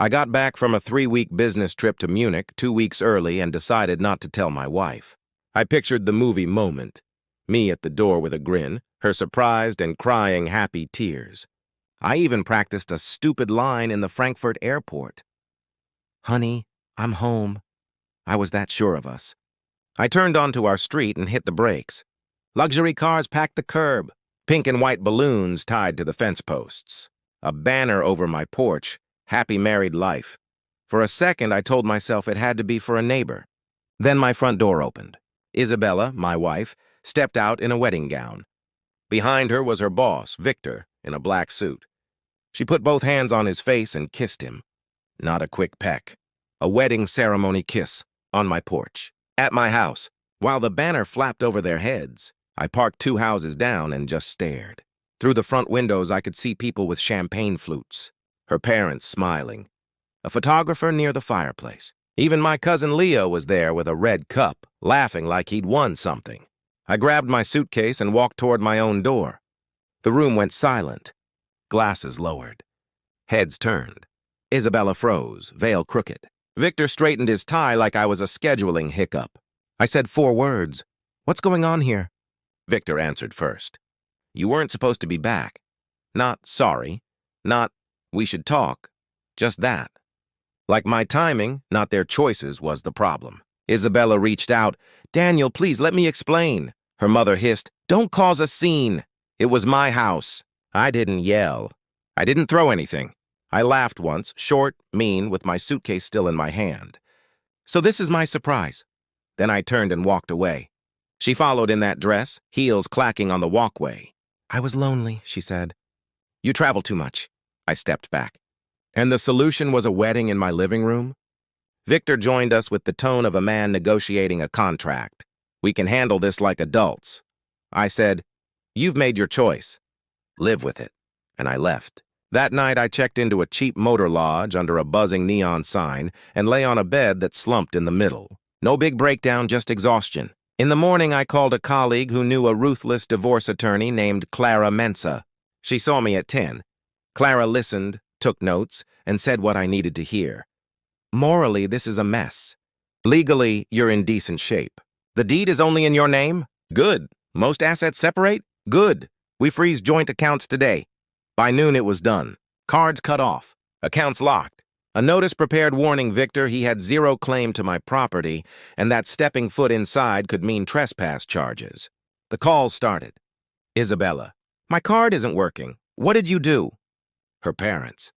I got back from a 3-week business trip to Munich 2 weeks early and decided not to tell my wife. I pictured the movie moment. Me at the door with a grin, her surprised and crying happy tears. I even practiced a stupid line in the Frankfurt airport. "Honey, I'm home." I was that sure of us. I turned onto our street and hit the brakes. Luxury cars packed the curb, pink and white balloons tied to the fence posts. A banner over my porch, "Happy Married Life." For a second, I told myself it had to be for a neighbor. Then my front door opened. Isabella, my wife, stepped out in a wedding gown. Behind her was her boss, Victor, in a black suit. She put both hands on his face and kissed him. Not a quick peck. A wedding ceremony kiss, on my porch, at my house. While the banner flapped over their heads, I parked 2 houses down and just stared. Through the front windows, I could see people with champagne flutes, her parents smiling, a photographer near the fireplace. Even my cousin Leo was there with a red cup, laughing like he'd won something. I grabbed my suitcase and walked toward my own door. The room went silent. Glasses lowered. Heads turned. Isabella froze, veil crooked. Victor straightened his tie like I was a scheduling hiccup. I said 4 words. "What's going on here?" Victor answered first. "You weren't supposed to be back. Not sorry. Not we should talk. Just that." Like my timing, not their choices, was the problem. Isabella reached out. "Daniel, please let me explain." Her mother hissed, "Don't cause a scene. It was my house." I didn't yell. I didn't throw anything. I laughed once, short, mean, with my suitcase still in my hand. "So this is my surprise." Then I turned and walked away. She followed in that dress, heels clacking on the walkway. "I was lonely," she said. "You travel too much." I stepped back. And the solution was a wedding in my living room? Victor joined us with the tone of a man negotiating a contract. "We can handle this like adults." I said, "You've made your choice. Live with it." And I left. That night, I checked into a cheap motor lodge under a buzzing neon sign and lay on a bed that slumped in the middle. No big breakdown, just exhaustion. In the morning, I called a colleague who knew a ruthless divorce attorney named Clara Mensa. She saw me at 10. Clara listened, took notes, and said what I needed to hear. "Morally, this is a mess. Legally, you're in decent shape. The deed is only in your name? Good. Most assets separate? Good. We freeze joint accounts today." By noon, it was done. Cards cut off. Accounts locked. A notice prepared warning Victor he had 0 claim to my property and that stepping foot inside could mean trespass charges. The calls started. Isabella. "My card isn't working. What did you do?" Her parents.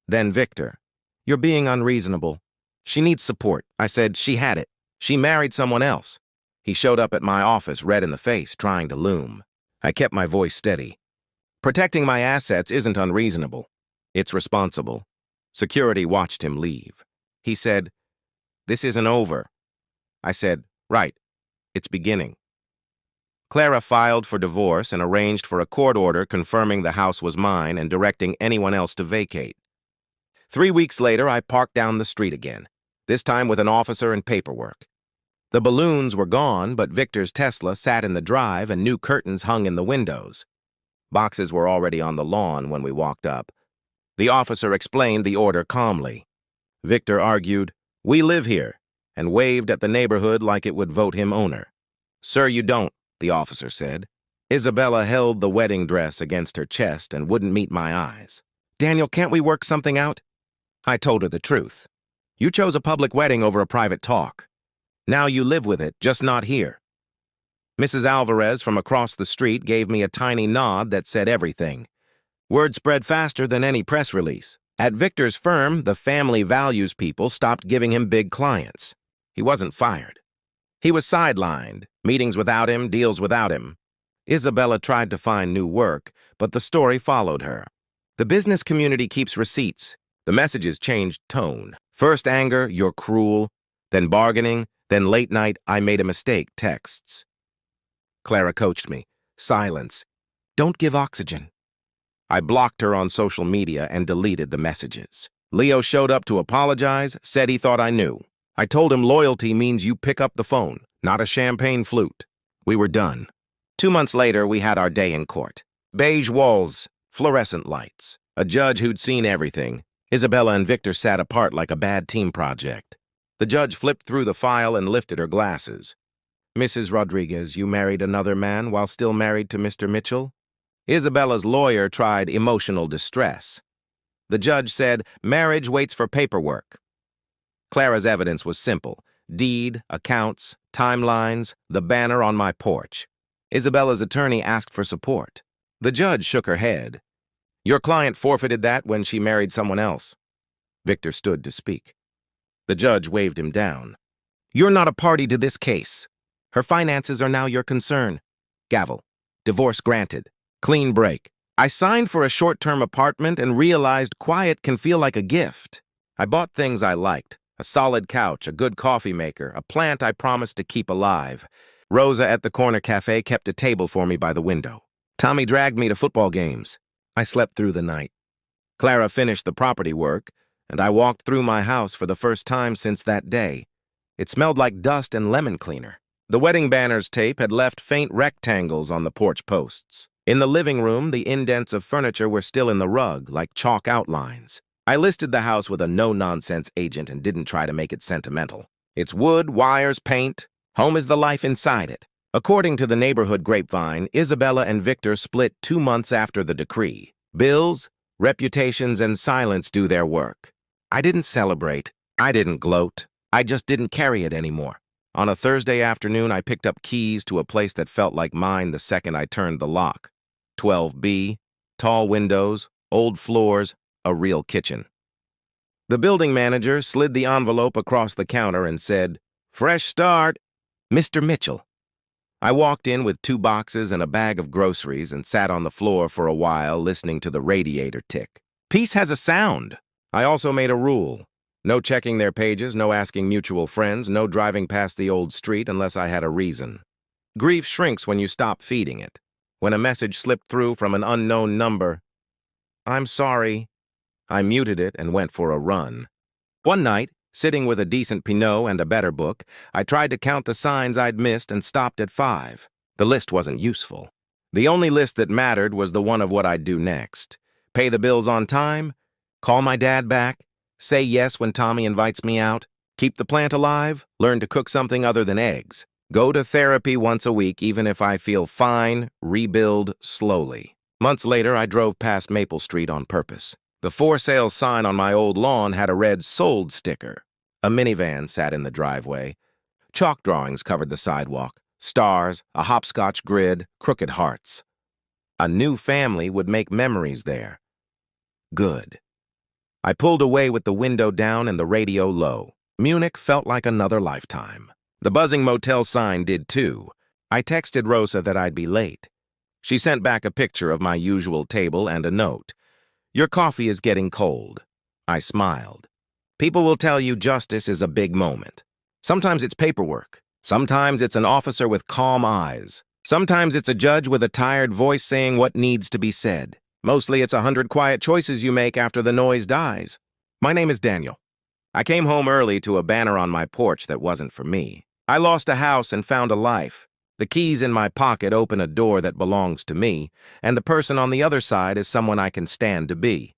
Then Victor. "You're being unreasonable. She needs support." I said she had it. She married someone else. He showed up at my office, red in the face, trying to loom. I kept my voice steady. "Protecting my assets isn't unreasonable. It's responsible." Security watched him leave. He said, "This isn't over." I said, "Right. It's beginning." Clara filed for divorce and arranged for a court order confirming the house was mine and directing anyone else to vacate. 3 weeks later, I parked down the street again, this time with an officer and paperwork. The balloons were gone, but Victor's Tesla sat in the drive and new curtains hung in the windows. Boxes were already on the lawn when we walked up. The officer explained the order calmly. Victor argued, "We live here," and waved at the neighborhood like it would vote him owner. "Sir, you don't," the officer said. Isabella held the wedding dress against her chest and wouldn't meet my eyes. "Daniel, can't we work something out?" I told her the truth. "You chose a public wedding over a private talk. Now you live with it, just not here." Mrs. Alvarez from across the street gave me a tiny nod that said everything. Word spread faster than any press release. At Victor's firm, the family values people stopped giving him big clients. He wasn't fired. He was sidelined, meetings without him, deals without him. Isabella tried to find new work, but the story followed her. The business community keeps receipts. The messages changed tone. First anger, "You're cruel," then bargaining, then late night, "I made a mistake" texts. Clara coached me. Silence. Don't give oxygen. I blocked her on social media and deleted the messages. Leo showed up to apologize, said he thought I knew. I told him loyalty means you pick up the phone, not a champagne flute. We were done. 2 months later, we had our day in court. Beige walls, fluorescent lights, a judge who'd seen everything, Isabella and Victor sat apart like a bad team project. The judge flipped through the file and lifted her glasses. Mrs. Rodriguez, you married another man while still married to Mr. Mitchell? Isabella's lawyer tried emotional distress. The judge said, marriage waits for paperwork. Clara's evidence was simple. Deed, accounts, timelines, the banner on my porch. Isabella's attorney asked for support. The judge shook her head. Your client forfeited that when she married someone else. Victor stood to speak. The judge waved him down. You're not a party to this case. Her finances are now your concern. Gavel. Divorce granted. Clean break. I signed for a short-term apartment and realized quiet can feel like a gift. I bought things I liked. A solid couch, a good coffee maker, a plant I promised to keep alive. Rosa at the corner cafe kept a table for me by the window. Tommy dragged me to football games. I slept through the night. Clara finished the property work, and I walked through my house for the first time since that day. It smelled like dust and lemon cleaner. The wedding banners tape had left faint rectangles on the porch posts. In the living room, the indents of furniture were still in the rug, like chalk outlines. I listed the house with a no-nonsense agent and didn't try to make it sentimental. It's wood, wires, paint. Home is the life inside it. According to the neighborhood grapevine, Isabella and Victor split 2 months after the decree. Bills, reputations, and silence do their work. I didn't celebrate. I didn't gloat. I just didn't carry it anymore. On a Thursday afternoon, I picked up keys to a place that felt like mine the second I turned the lock. 12B, tall windows, old floors, a real kitchen. The building manager slid the envelope across the counter and said, Fresh start, Mr. Mitchell. I walked in with 2 boxes and a bag of groceries and sat on the floor for a while listening to the radiator tick. Peace has a sound. I also made a rule. No checking their pages, no asking mutual friends, no driving past the old street unless I had a reason. Grief shrinks when you stop feeding it. When a message slipped through from an unknown number, I'm sorry. I muted it and went for a run. One night, sitting with a decent Pinot and a better book, I tried to count the signs I'd missed and stopped at 5. The list wasn't useful. The only list that mattered was the one of what I'd do next. Pay the bills on time, call my dad back, say yes when Tommy invites me out, keep the plant alive, learn to cook something other than eggs, go to therapy once a week even if I feel fine, rebuild slowly. Months later, I drove past Maple Street on purpose. The for sale sign on my old lawn had a red sold sticker. A minivan sat in the driveway. Chalk drawings covered the sidewalk. Stars, a hopscotch grid, crooked hearts. A new family would make memories there. Good. I pulled away with the window down and the radio low. Munich felt like another lifetime. The buzzing motel sign did too. I texted Rosa that I'd be late. She sent back a picture of my usual table and a note. Your coffee is getting cold. I smiled. People will tell you justice is a big moment. Sometimes it's paperwork. Sometimes it's an officer with calm eyes. Sometimes it's a judge with a tired voice saying what needs to be said. Mostly it's 100 quiet choices you make after the noise dies. My name is Daniel. I came home early to a banner on my porch that wasn't for me. I lost a house and found a life. The keys in my pocket open a door that belongs to me, and the person on the other side is someone I can stand to be.